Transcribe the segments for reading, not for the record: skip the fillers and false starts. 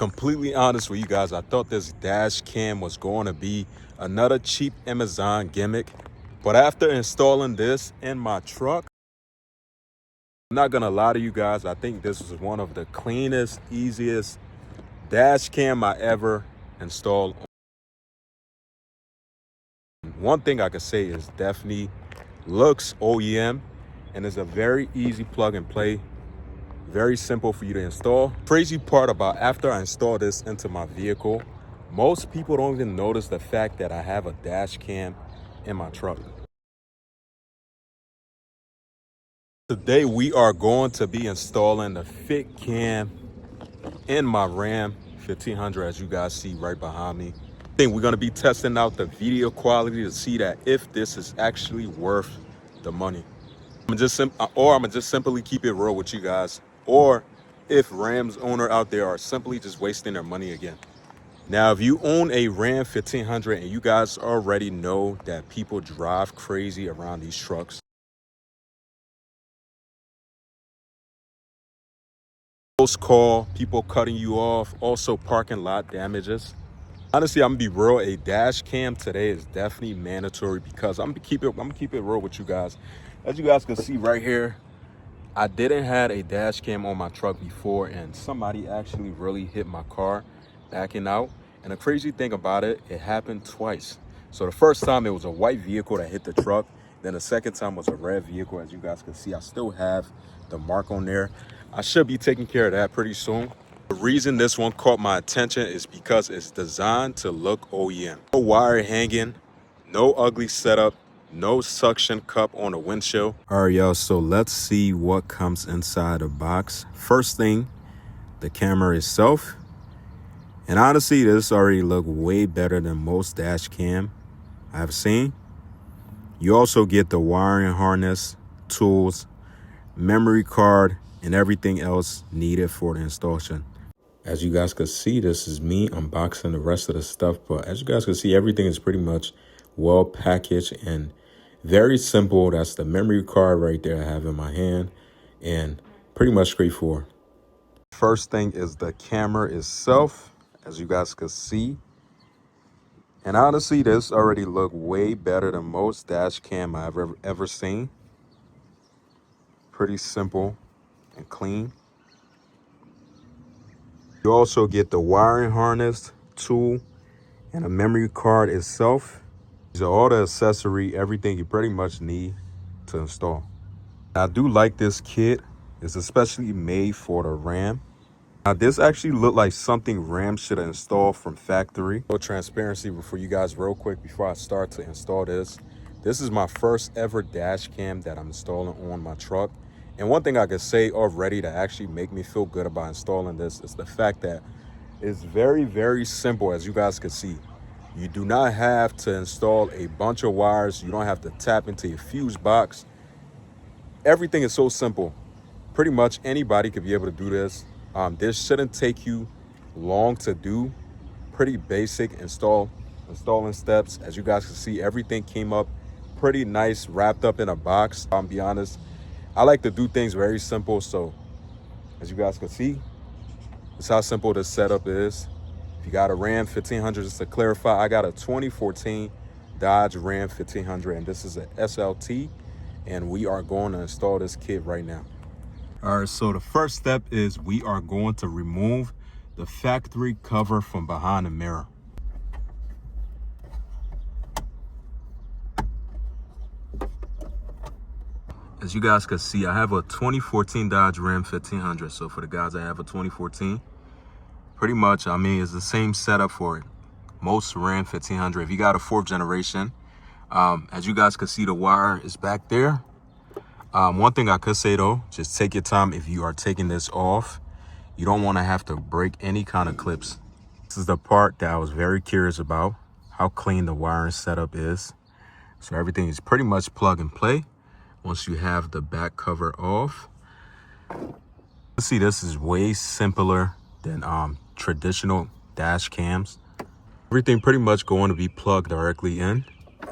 completely honest with you guys, I thought this dash cam was going to be another cheap Amazon gimmick. But after installing this in my truck, I'm not gonna lie to you guys, I think this is one of the cleanest, easiest dash cam I ever installed. One thing I could say is definitely looks OEM and is a very easy plug and play. Very simple for you to install. Crazy part about after I install this into my vehicle, most people don't even notice the fact that I have a dash cam in my truck. Today we are going to be installing the FitCam in my Ram 1500, as you guys see right behind me. I think we're going to be testing out the video quality to see that if this is actually worth the money. I'm just simply keep it real with you guys, or if Rams owner out there are simply just wasting their money again. Now, if you own a Ram 1500 and you guys already know that people drive crazy around these trucks, close call, people cutting you off, also parking lot damages. Honestly, I'm gonna be real. A dash cam today is definitely mandatory because I'm gonna keep it real with you guys. As you guys can see right here, I didn't have a dash cam on my truck before, and somebody actually really hit my car backing out. And the crazy thing about it, it happened twice. So the first time it was a white vehicle that hit the truck. Then the second time was a red vehicle. As you guys can see, I still have the mark on there. I should be taking care of that pretty soon. The reason this one caught my attention is because it's designed to look OEM. No wire hanging, no ugly setup, no suction cup on the windshield. All right, y'all, so let's see what comes inside the box. First thing, the camera itself. And honestly, this already look way better than most dash cam I've seen. You also get the wiring harness, tools, memory card, and everything else needed for the installation. As you guys can see, this is me unboxing the rest of the stuff. But as you guys can see, everything is pretty much well packaged and very simple. That's the memory card right there I have in my hand, and pretty much straightforward. First thing is the camera itself, as you guys can see. And honestly, this already look way better than most dash cam I've ever seen. Pretty simple and clean. You also get the wiring harness, tool, and a memory card itself. These are all the accessory, everything you pretty much need to install. I do like this kit. It's especially made for the Ram. Now, this actually looked like something Ram should have installed from factory. No transparency for you guys real quick before I start to install this. This is my first ever dash cam that I'm installing on my truck. And one thing I could say already to actually make me feel good about installing this is the fact that it's very, very simple, as you guys can see. You do not have to install a bunch of wires. You don't have to tap into your fuse box. Everything is so simple. Pretty much anybody could be able to do this. This shouldn't take you long to do. Pretty basic installing steps. As you guys can see, everything came up pretty nice, wrapped up in a box. I'll be honest, I like to do things very simple. So as you guys can see, it's how simple this setup is. If you got a Ram 1500, just to clarify, I got a 2014 Dodge Ram 1500, and this is a SLT, and we are going to install this kit right now. All right, so the first step is we are going to remove the factory cover from behind the mirror. As you guys can see, I have a 2014 Dodge Ram 1500. So for the guys that have a 2014, pretty much, I mean, it's the same setup for most Ram 1500. If you got a 4th generation, as you guys can see, the wire is back there. One thing I could say though, just take your time if you are taking this off. You don't want to have to break any kind of clips. This is the part that I was very curious about, how clean the wiring setup is. So everything is pretty much plug and play once you have the back cover off. Let's see, this is way simpler than traditional dash cams. Everything pretty much going to be plugged directly in.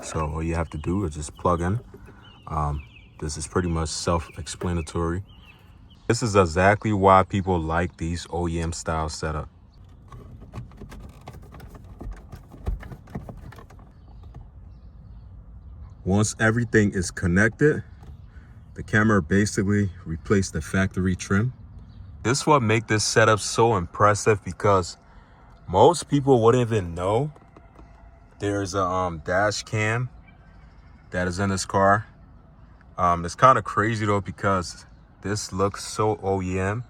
So all you have to do is just plug in. This is pretty much self-explanatory. This is exactly why people like these OEM style setup. Once everything is connected, the camera basically replaced the factory trim. This what make this setup so impressive because most people wouldn't even know there's a dash cam that is in this car. It's kind of crazy though because this looks so OEM.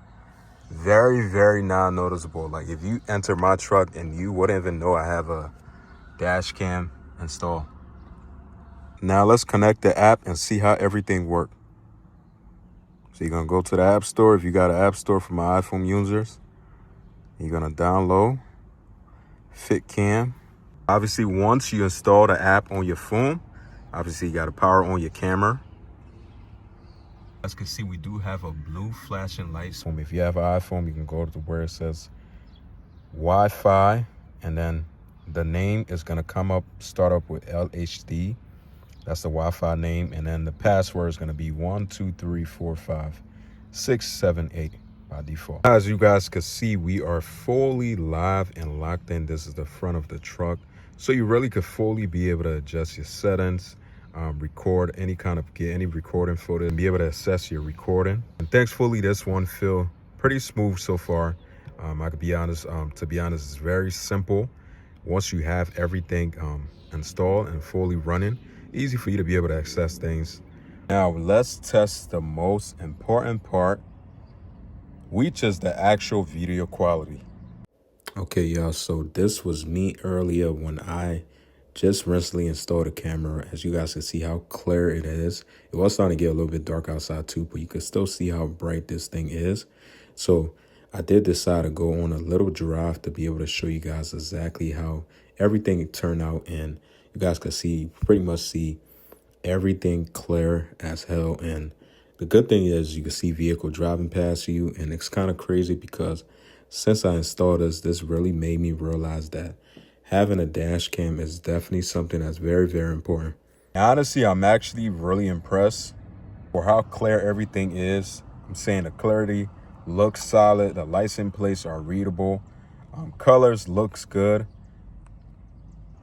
Very, very non-noticeable. Like if you enter my truck and you wouldn't even know I have a dash cam installed. Now let's connect the app and see how everything works. So you're gonna go to the app store. If you got an app store for my iPhone users, you're gonna download FitCam. Obviously, once you install the app on your phone, obviously you gotta power on your camera. As you can see, we do have a blue flashing light. So if you have an iPhone, you can go to where it says Wi-Fi, and then the name is gonna come up, start up with LHD. That's the Wi-Fi name, and then the password is gonna be 1234567 by default. As you guys can see, we are fully live and locked in. This is the front of the truck, so you really could fully be able to adjust your settings, record any kind of, get any recording footage, and be able to assess your recording. And thankfully, this one feel pretty smooth so far. I could be honest, to be honest, it's very simple. Once you have everything installed and fully running, easy for you to be able to access things. Now let's test the most important part, which is the actual video quality. Okay, y'all, so this was me earlier when I just recently installed the camera. As you guys can see how clear it is. It was starting to get a little bit dark outside too, but you can still see how bright this thing is. So I did decide to go on a little drive to be able to show you guys exactly how everything turned out, and you guys can see, pretty much see everything clear as hell. And the good thing is you can see vehicle driving past you, and it's kind of crazy because since I installed this really made me realize that having a dash cam is definitely something that's very, very important. Honestly, I'm actually really impressed for how clear everything is. I'm saying the clarity looks solid. The license plates are readable. Colors looks good.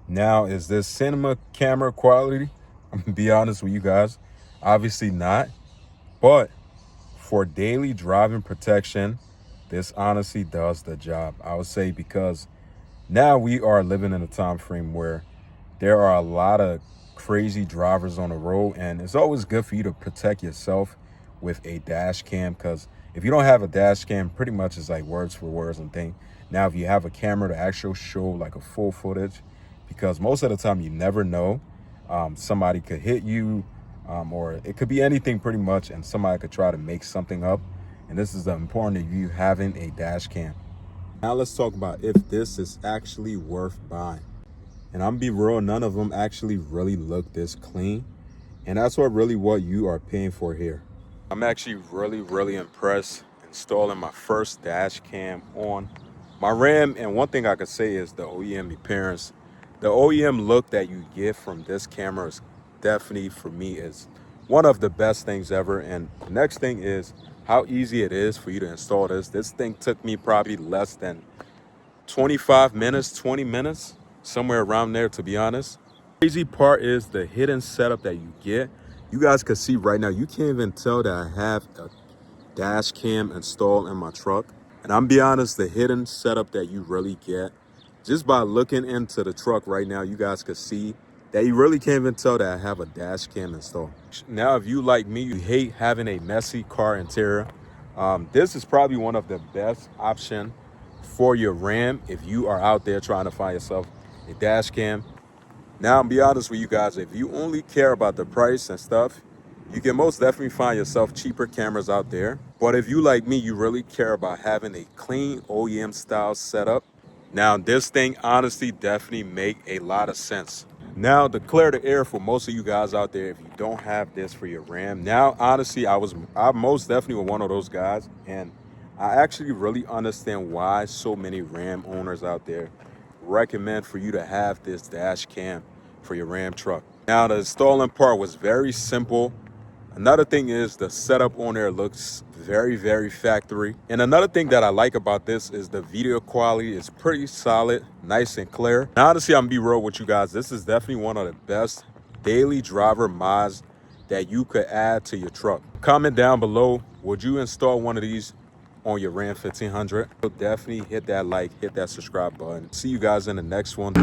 Now, is this cinema camera quality? I'm gonna be honest with you guys, obviously not. But for daily driving protection, this honestly does the job, I would say, because now we are living in a time frame where there are a lot of crazy drivers on the road, and it's always good for you to protect yourself with a dash cam, because if you don't have a dash cam, pretty much it's like words for words and thing. Now, if you have a camera to actually show like a full footage, because most of the time you never know, somebody could hit you, or it could be anything pretty much, and somebody could try to make something up. And this is the important of you having a dash cam. Now let's talk about if this is actually worth buying. And I'm be real, none of them actually really look this clean. And that's what you are paying for here. I'm actually really impressed installing my first dash cam on my Ram. And one thing I could say is the OEM appearance. The OEM look that you get from this camera is definitely, for me, is one of the best things ever. And the next thing is how easy it is for you to install this. This thing took me probably less than 25 minutes, 20 minutes, somewhere around there, to be honest. Crazy part is the hidden setup that you get. You guys can see right now, you can't even tell that I have a dash cam installed in my truck. And I'm be honest, the hidden setup that you really get, just by looking into the truck right now, you guys can see that you really can't even tell that I have a dash cam installed. Now, if you like me, you hate having a messy car interior, this is probably one of the best option for your Ram if you are out there trying to find yourself a dash cam. Now, I'll be honest with you guys, if you only care about the price and stuff, you can most definitely find yourself cheaper cameras out there. But if you, like me, you really care about having a clean OEM style setup, now this thing honestly definitely make a lot of sense. Now, to clear the air for most of you guys out there, if you don't have this for your Ram, now honestly, I most definitely was one of those guys, and I actually really understand why so many Ram owners out there recommend for you to have this dash cam for your Ram truck. Now, the installing part was very simple. Another thing is the setup on there looks very factory. And another thing that I like about this is the video quality is pretty solid, nice and clear. And honestly, I'm gonna be real with you guys, this is definitely one of the best daily driver mods that you could add to your truck. Comment down below, would you install one of these on your Ram 1500? So definitely hit that like, hit that subscribe button. See you guys in the next one.